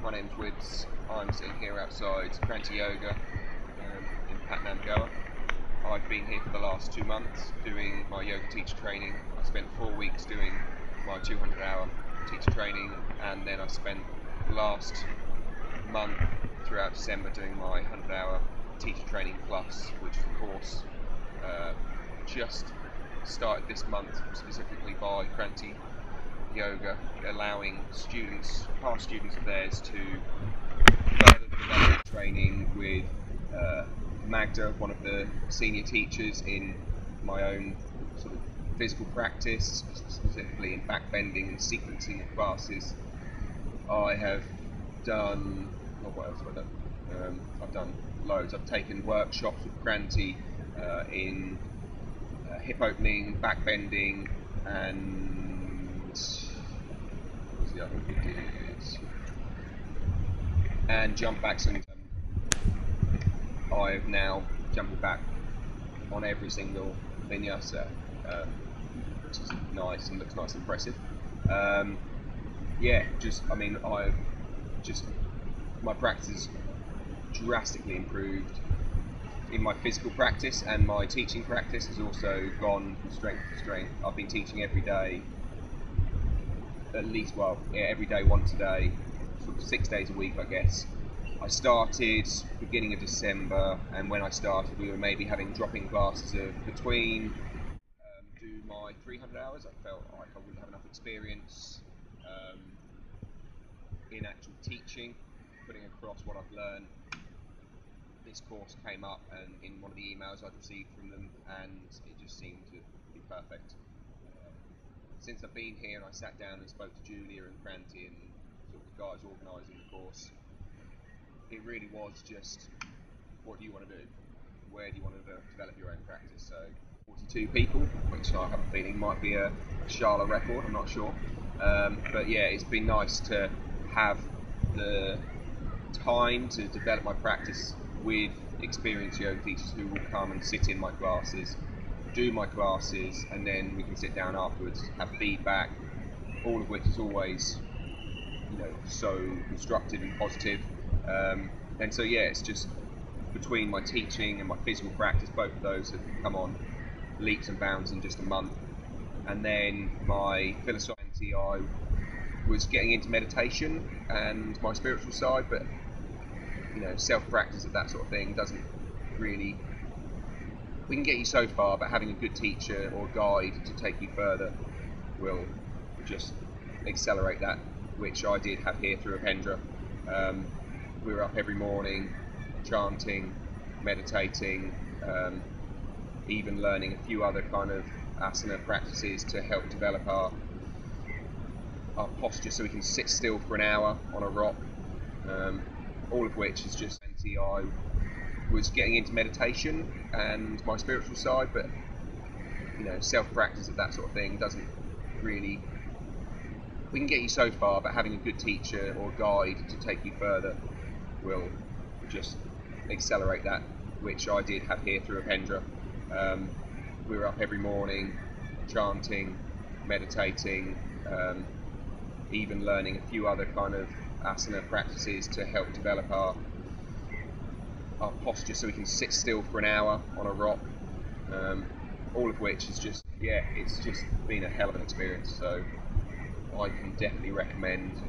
my name's Wids. I'm sitting here outside Kranti Yoga in Patna, Goa. I've been here for the last 2 months doing my yoga teacher training. I spent 4 weeks doing my 200-hour teacher training, and then I spent the last month throughout December doing my 100-hour teacher training plus, which is a course just started this month specifically by Kranti Yoga, allowing students, past students of theirs, to further develop training with Magda, one of the senior teachers in my own sort of physical practice, specifically in backbending and sequencing of classes. I have done, what else have I done? I've done loads. I've taken workshops with Kranti in hip opening, backbending, and what was the other we did? And jump backs, and I've now jumping back on every single Vinyasa, which is nice and looks nice and impressive. Yeah, my practice has drastically improved in my physical practice, and my teaching practice has also gone from strength to strength. I've been teaching every day, every day, once a day, sort of 6 days a week, I guess. I started beginning of December, and when I started we were maybe having drop-in classes of between do my 300 hours. I felt like I wouldn't have enough experience in actual teaching, putting across what I've learned. This course came up and in one of the emails I'd received from them, and it just seemed to be perfect. Since I've been here and I sat down and spoke to Julia and Kranti and sort of the guys organising the course, it really was just, what do you want to do? Where do you want to develop your own practice? So 42 people, which I have a feeling might be a Shala record, I'm not sure. But yeah, it's been nice to have the time to develop my practice with experienced yoga teachers who will come and sit in my classes, do my classes, and then we can sit down afterwards, have feedback, all of which is always, so constructive and positive. And so yeah, it's just between my teaching and my physical practice, both of those have come on leaps and bounds in just a month. And then my philosophy, I was getting into meditation and my spiritual side, but self-practice of that sort of thing doesn't really, we can get you so far, but having a good teacher or guide to take you further will just accelerate that, which I did have here through Apendra. We were up every morning chanting, meditating, even learning a few other kind of asana practices to help develop our posture, so we can sit still for an hour on a rock, all of which is just, I was getting into meditation and my spiritual side, but self-practice of that sort of thing doesn't really, we can get you so far, but having a good teacher or guide to take you further will just accelerate that, which I did have here through Apendra. We were up every morning chanting, meditating, even learning a few other kind of asana practices to help develop our posture, so we can sit still for an hour on a rock, all of which is just, yeah, it's just been a hell of an experience. So I can definitely recommend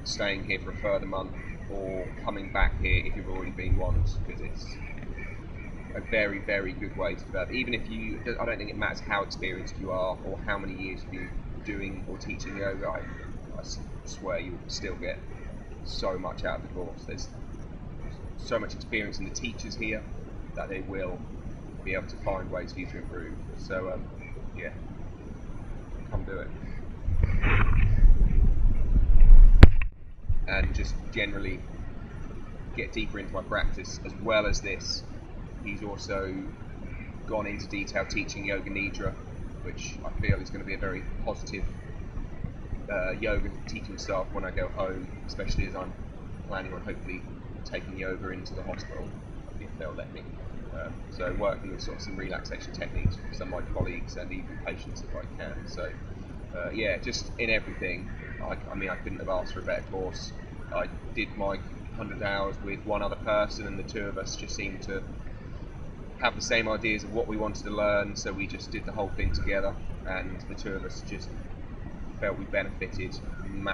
staying here for a further month or coming back here if you've already been once, because it's a very, very good way to develop. Even if I don't think it matters how experienced you are or how many years you've been doing or teaching yoga, I swear you'll still get so much out of the course. There's so much experience in the teachers here that they will be able to find ways for you to improve. So yeah, come do it. And just generally get deeper into my practice. As well as this, he's also gone into detail teaching yoga nidra, which I feel is going to be a very positive yoga teaching style when I go home, especially as I'm planning on hopefully taking yoga into the hospital if they'll let me. So working with sort of some relaxation techniques with some of my colleagues and even patients if I can. So yeah, just in everything, I couldn't have asked for a better course. I did my 100 hours with one other person, and the two of us just seemed to have the same ideas of what we wanted to learn, so we just did the whole thing together, and the two of us just felt we benefited massively